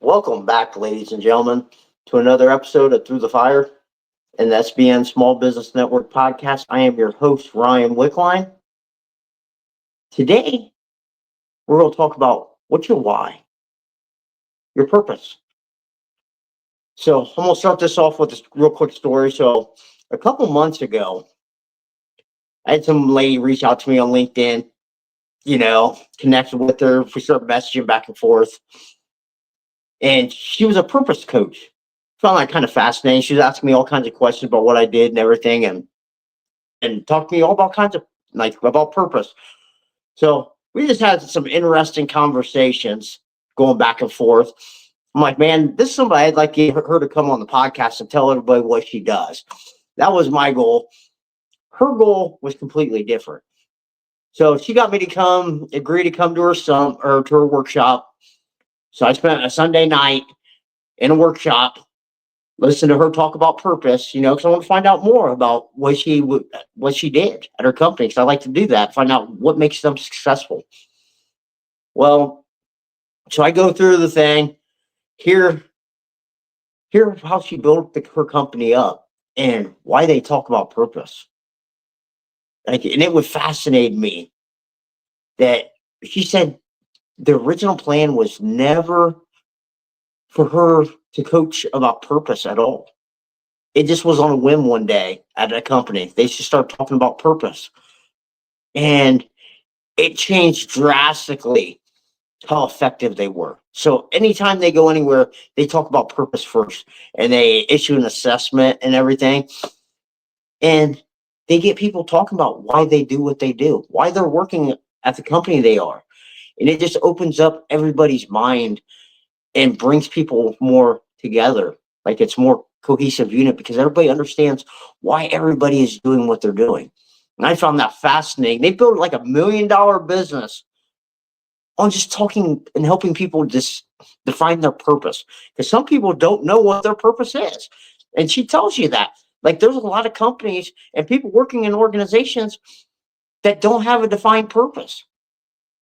Welcome back, ladies and gentlemen, to another episode of Through the Fire and the SBN Small Business Network podcast. I am your host, Ryan Wickline. Today, we're going to talk about what's your why, your purpose. So, I'm going to start this off with a real quick story. So, a couple months ago, I had some lady reach out to me on LinkedIn, connected with her. We started messaging back and forth. And she was a purpose coach. Found that kind of fascinating. She was asking me all kinds of questions about what I did and everything, and talked to me all about kinds of about purpose. So we just had some interesting conversations going back and forth. I'm like, man, this is somebody I'd like her to come on the podcast and tell everybody what she does. That was my goal. Her goal was completely different. So she got me to agree to come to her workshop. So I spent a Sunday night in a workshop, listen to her talk about purpose, because I want to find out more about what she did at her company. Because I like to do that, find out what makes them successful. Well, so I go through the thing, hear how she built her company up and why they talk about purpose. And it would fascinate me that she said the original plan was never for her to coach about purpose at all. It just was on a whim one day at a company. They just started talking about purpose. And it changed drastically how effective they were. So anytime they go anywhere, they talk about purpose first and they issue an assessment and everything. And they get people talking about why they do what they do, why they're working at the company they are. And it just opens up everybody's mind and brings people more together. Like it's more cohesive unit because everybody understands why everybody is doing what they're doing. And I found that fascinating. They built like $1 million business on just talking and helping people just define their purpose. Because some people don't know what their purpose is. And she tells you that. Like there's a lot of companies and people working in organizations that don't have a defined purpose.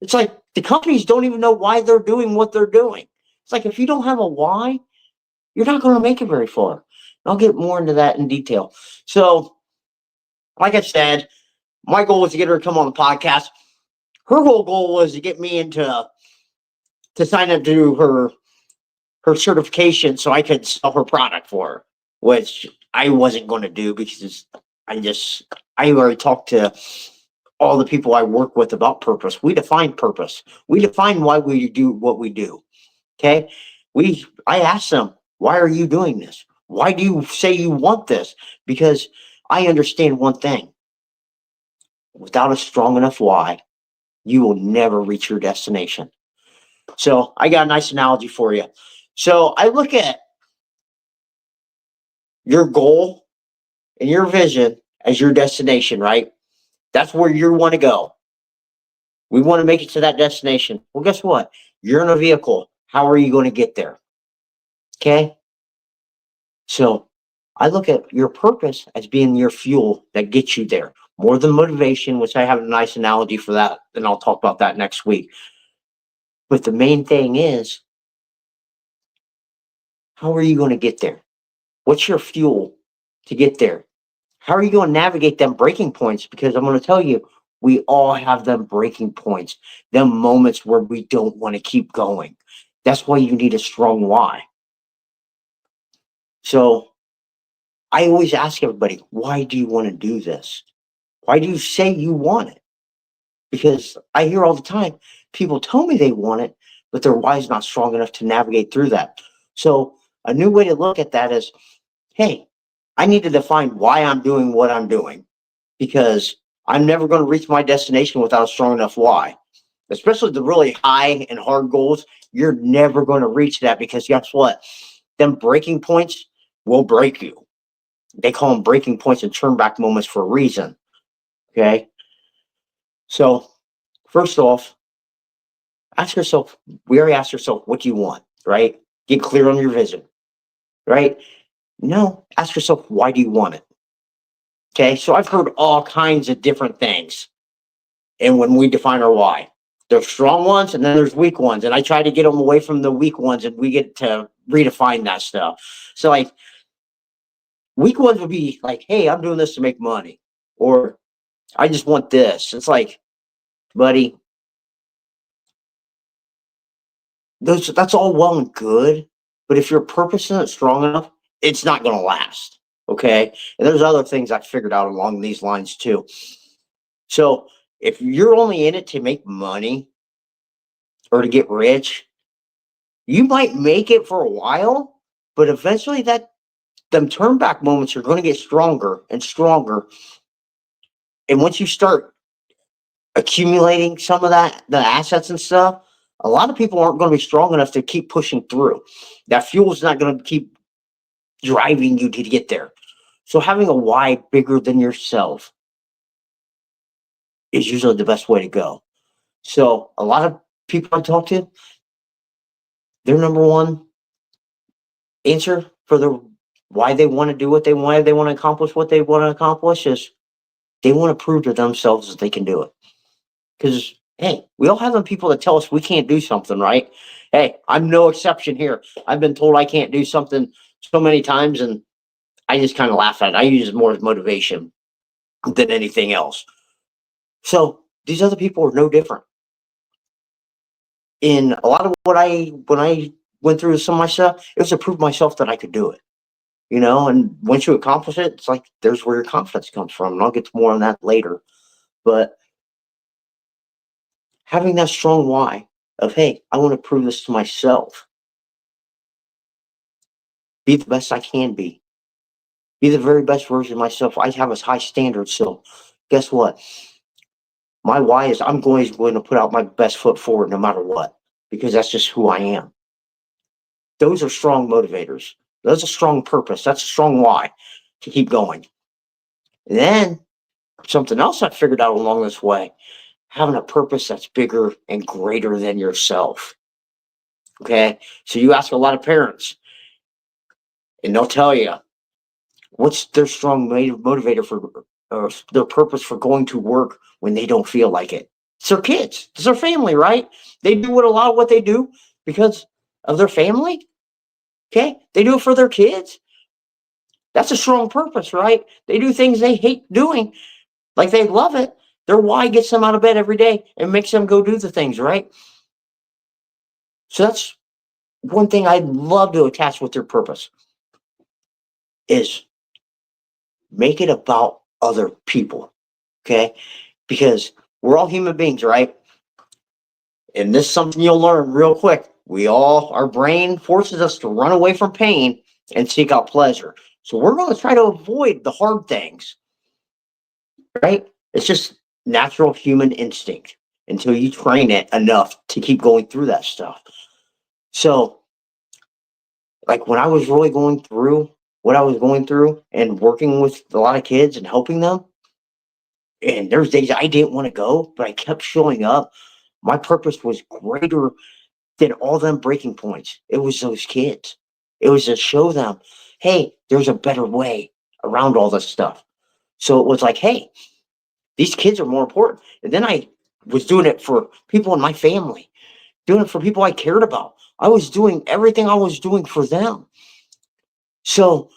It's like the companies don't even know why they're doing what they're doing. It's like if you don't have a why, you're not going to make it very far. I'll get more into that in detail. So, like I said, my goal was to get her to come on the podcast. Her whole goal was to get me to sign up to her certification so I could sell her product for her, which I wasn't going to do because I already talked to all the people I work with about purpose. We define purpose. We define why we do what we do. Okay. I asked them, why are you doing this? Why do you say you want this? Because I understand one thing. Without a strong enough why, you will never reach your destination. So I got a nice analogy for you. So I look at your goal and your vision as your destination, right? That's where you want to go. We want to make it to that destination. Well, guess what? You're in a vehicle. How are you going to get there? Okay. So I look at your purpose as being your fuel that gets you there more than motivation, which I have a nice analogy for that. And I'll talk about that next week. But the main thing is, how are you going to get there? What's your fuel to get there? How are you going to navigate them breaking points? Because I'm going to tell you, we all have them breaking points, them moments where we don't want to keep going. That's why you need a strong why. So I always ask everybody, why do you want to do this? Why do you say you want it? Because I hear all the time, people tell me they want it, but their why is not strong enough to navigate through that. So a new way to look at that is, hey, I need to define why I'm doing what I'm doing, because I'm never going to reach my destination without a strong enough why. Especially the really high and hard goals, you're never going to reach that because guess what? Them breaking points will break you. They call them breaking points and turn back moments for a reason. Okay. So first off, ask yourself, we already asked yourself, what do you want, right? Get clear on your vision, right? No, ask yourself, why do you want it? Okay, so I've heard all kinds of different things. And when we define our why, There's strong ones and then there's weak ones. And I try to get them away from the weak ones and we get to redefine that stuff. So like weak ones would be like, hey, I'm doing this to make money. Or I just want this. It's like, buddy, that's all well and good. But if your purpose isn't strong enough, it's not gonna last. Okay. And there's other things I figured out along these lines too. So if you're only in it to make money or to get rich, you might make it for a while, but eventually that them turn back moments are going to get stronger and stronger. And once you start accumulating some of that, the assets and stuff, a lot of people aren't going to be strong enough to keep pushing through. That fuel is not going to keep driving you to get there. So having a why bigger than yourself is usually the best way to go. So a lot of people I talk to, their number one answer for the why they want to do what they want, they want to accomplish what they want to accomplish is they want to prove to themselves that they can do it. Because hey, we all have them people that tell us we can't do something, right? Hey, I'm no exception here. I've been told I can't do something so many times, and I just kind of laugh at it. I use it more as motivation than anything else. So these other people are no different. In a lot of what when I went through some of my stuff, it was to prove myself that I could do it. And once you accomplish it, it's like there's where your confidence comes from. And I'll get to more on that later. But having that strong why of, hey, I want to prove this to myself, be the best I can be the very best version of myself. I have a high standard. So guess what? My why is I'm going to put out my best foot forward no matter what, because that's just who I am. Those are strong motivators. That's a strong purpose. That's a strong why to keep going. And then something else I figured out along this way, having a purpose that's bigger and greater than yourself. Okay. So you ask a lot of parents and they'll tell you what's their strong motivator for their purpose for going to work when they don't feel like it. It's their kids. It's their family, right? They do a lot of what they do because of their family. Okay. They do it for their kids. That's a strong purpose, right? They do things they hate doing, like they love it. Their why gets them out of bed every day and makes them go do the things, right? So that's one thing I'd love to attach with their purpose is make it about other people. Okay. Because we're all human beings, right? And this is something you'll learn real quick. Our brain forces us to run away from pain and seek out pleasure. So we're going to try to avoid the hard things, right? It's just natural human instinct until you train it enough to keep going through that stuff. So, like when I was really going through what I was going through and working with a lot of kids and helping them, and there's days I didn't want to go, but I kept showing up. My purpose was greater than all them breaking points. It was those kids. It was to show them, hey, there's a better way around all this stuff. So it was like, hey, these kids are more important. And then I was doing it for people in my family, doing it for people I cared about. I was doing everything I was doing for them. So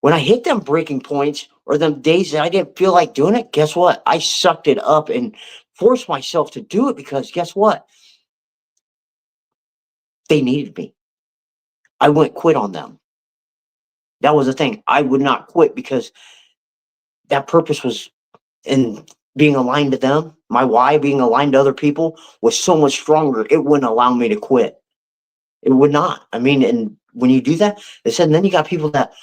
when I hit them breaking points or them days that I didn't feel like doing it, guess what? I sucked it up and forced myself to do it because guess what? They needed me. I wouldn't quit on them. That was the thing. I would not quit because that purpose was in being aligned to them. My why being aligned to other people was so much stronger. It wouldn't allow me to quit. It would not. I mean, and when you do that, they said, and then you got people that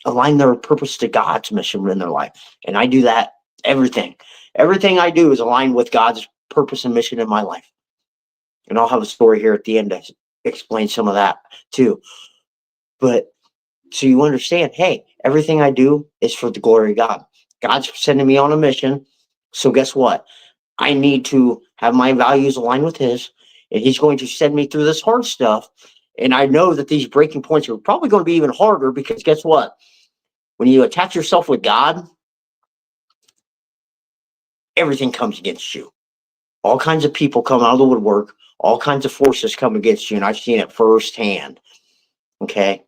align their purpose to God's mission in their life. And I do that everything. Everything I do is aligned with God's purpose and mission in my life. And I'll have a story here at the end to explain some of that too. But so you understand, hey, everything I do is for the glory of God. God's sending me on a mission. So guess what? I need to have my values aligned with his, and he's going to send me through this hard stuff. And I know that these breaking points are probably going to be even harder because guess what? When you attach yourself with God, everything comes against you. all kinds of people come out of the woodwork, all kinds of forces come against you, and I've seen it firsthand. Okay.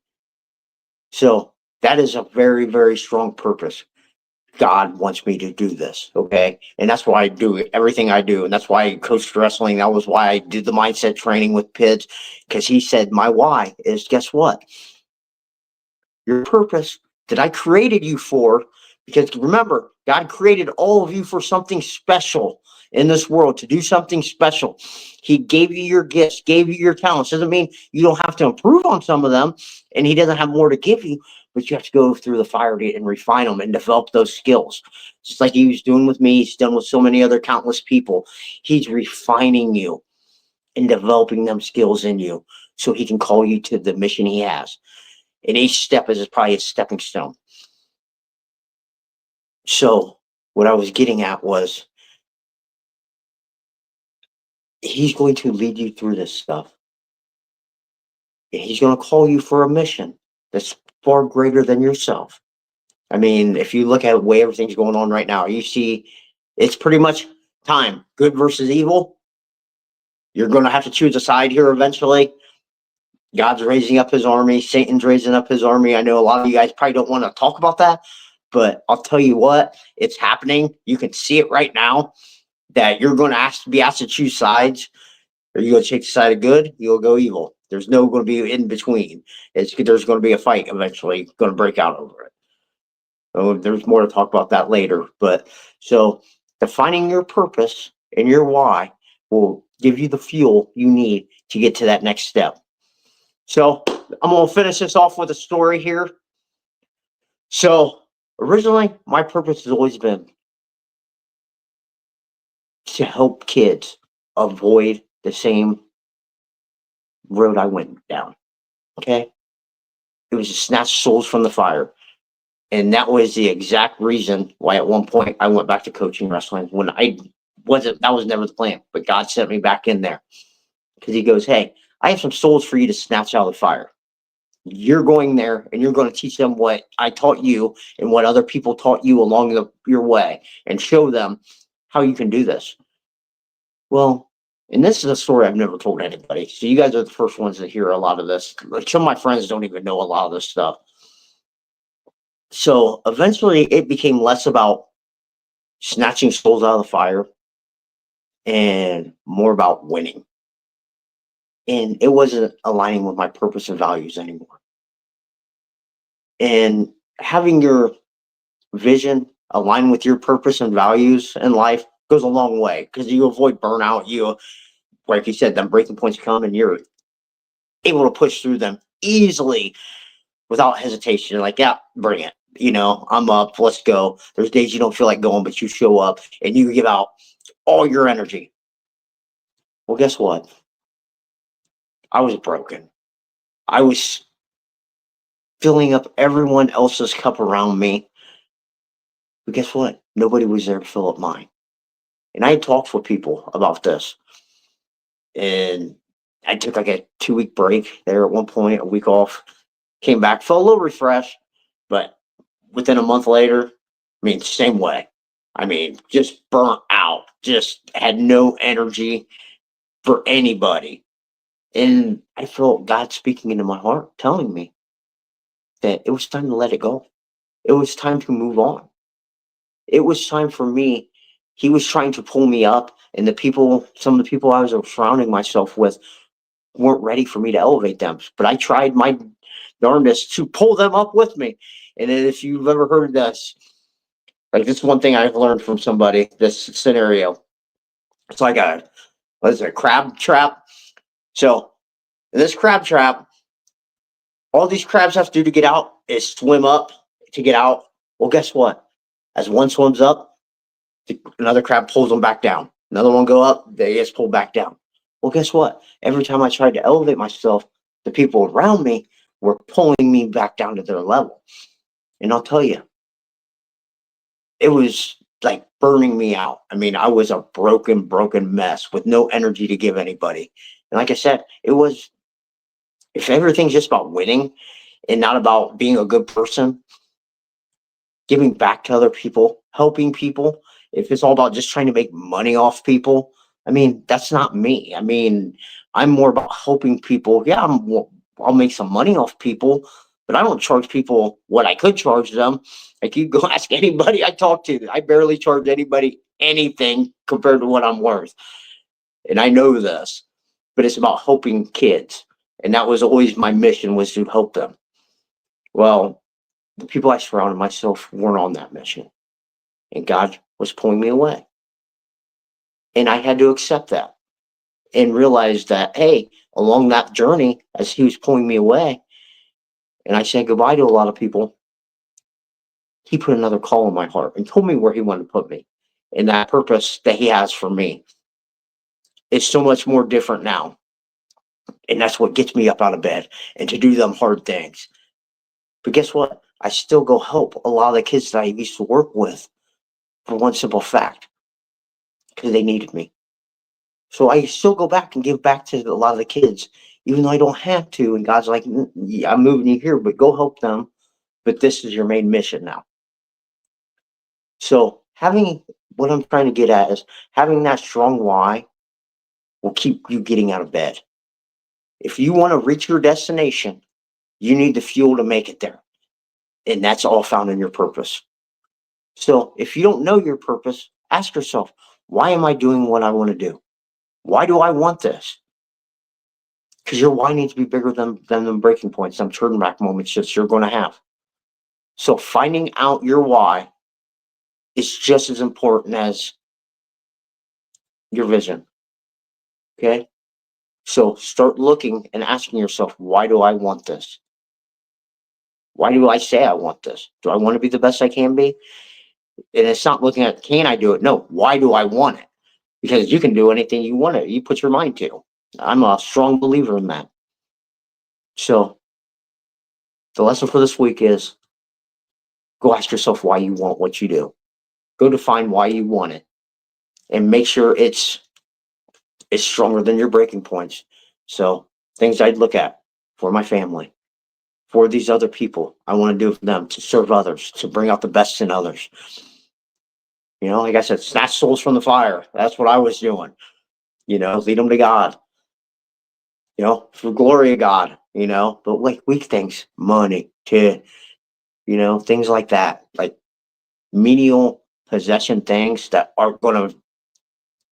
So that is a very, very strong purpose. God wants me to do this. Okay. And that's why I do everything I do. And that's why I coached wrestling. That was why I did the mindset training with Pids, because he said, my why is, guess what? Your purpose that I created you for, because remember, God created all of you for something special in this world, to do something special. He gave you your gifts, gave you your talents. Doesn't mean you don't have to improve on some of them, and he doesn't have more to give you, but you have to go through the fire and refine them and develop those skills. Just like he was doing with me, he's done with so many other countless people. He's refining you and developing them skills in you so he can call you to the mission he has. And each step is probably a stepping stone. So what I was getting at was, he's going to lead you through this stuff. And he's going to call you for a mission that's far greater than yourself. I mean, if you look at the way everything's going on right now, you see it's pretty much time. Good versus evil. You're going to have to choose a side here eventually. God's raising up his army. Satan's raising up his army. I know a lot of you guys probably don't want to talk about that, but I'll tell you what, it's happening. You can see it right now, that you're going to be asked to choose sides. Are you going to take the side of good? You'll go evil. There's no going to be in between. There's going to be a fight eventually going to break out over it. So there's more to talk about that later. But so defining your purpose and your why will give you the fuel you need to get to that next step. So I'm going to finish this off with a story here. So originally, my purpose has always been to help kids avoid the same road I went down. Okay. It was to snatch souls from the fire. And that was the exact reason why at one point I went back to coaching wrestling, when that was never the plan, but God sent me back in there because he goes, hey, I have some souls for you to snatch out of the fire. You're going there and you're going to teach them what I taught you and what other people taught you along your way, and show them how you can do this. Well, and this is a story I've never told anybody. So you guys are the first ones to hear a lot of this. Like, some of my friends don't even know a lot of this stuff. So eventually it became less about snatching souls out of the fire and more about winning. And it wasn't aligning with my purpose and values anymore. And having your vision align with your purpose and values in life goes a long way, because you avoid burnout. You, like you said, them breaking points come and you're able to push through them easily without hesitation. Like, yeah, bring it. I'm up, let's go. There's days you don't feel like going, but you show up and you give out all your energy. Well, guess what? I was broken. I was filling up everyone else's cup around me. But guess what? Nobody was there to fill up mine. And I had talked with people about this. And I took like a 2-week break there at one point, a week off, came back, felt a little refreshed, but within a month later, same way. Just burnt out, just had no energy for anybody. And I felt God speaking into my heart, telling me that it was time to let it go. It was time to move on. It was time for me. He was trying to pull me up, and some of the people I was surrounding myself with weren't ready for me to elevate them. But I tried my darndest to pull them up with me. And if you've ever heard this, like, this is one thing I've learned from somebody, this scenario. It's like a crab trap. So in this crab trap, all these crabs have to do to get out is swim up to get out. Well, guess what? As one swims up, another crab pulls them back down. Another one go up, they just pull back down. Well, guess what? Every time I tried to elevate myself, the people around me were pulling me back down to their level. And I'll tell you, it was like burning me out. I was a broken mess with no energy to give anybody. And like I said, if everything's just about winning and not about being a good person, giving back to other people, helping people, if it's all about just trying to make money off people, I mean, that's not me. I mean, I'm more about helping people. Yeah, I'll make some money off people, but I don't charge people what I could charge them. Like, you go ask anybody I talk to, I barely charge anybody anything compared to what I'm worth. And I know this, but it's about helping kids. And that was always my mission, was to help them. Well, the people I surrounded myself weren't on that mission, and God was pulling me away. And I had to accept that and realize that, hey, along that journey, as he was pulling me away and I said goodbye to a lot of people, he put another call in my heart and told me where he wanted to put me. And that purpose that he has for me is so much more different now. And that's what gets me up out of bed and to do them hard things. But guess what? I still go help a lot of the kids that I used to work with for one simple fact, because they needed me. So I still go back and give back to a lot of the kids, even though I don't have to. And God's like, yeah, I'm moving you here, but go help them. But this is your main mission now. So having, what I'm trying to get at is having that strong why will keep you getting out of bed. If you want to reach your destination, you need the fuel to make it there. And that's all found in your purpose. So if you don't know your purpose, ask yourself, why am I doing what I want to do? Why do I want this? Because your why needs to be bigger than the breaking points, some turn back moments that you're going to have. So finding out your why is just as important as your vision. Okay. So start looking and asking yourself, why do I want this? Why do I say I want this? Do I want to be the best I can be? And it's not looking at, can I do it? No, why do I want it? Because you can do anything you want to, you put your mind to. I'm a strong believer in that. So the lesson for this week is, go ask yourself why you want what you do. Go define why you want it and make sure it's stronger than your breaking points. So things I'd look at for my family, for these other people, I want to do for them, to serve others, to bring out the best in others. You know, like I said, snatch souls from the fire. That's what I was doing. You know, lead them to God. You know, for glory of God. You know, but like weak things, money, to, you know, things like that, like menial possession things that aren't going to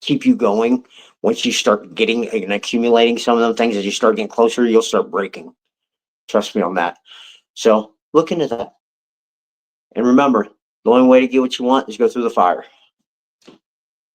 keep you going. Once you start getting and accumulating some of them things, as you start getting closer, you'll start breaking. Trust me on that. So look into that. And remember, the only way to get what you want is go through the fire.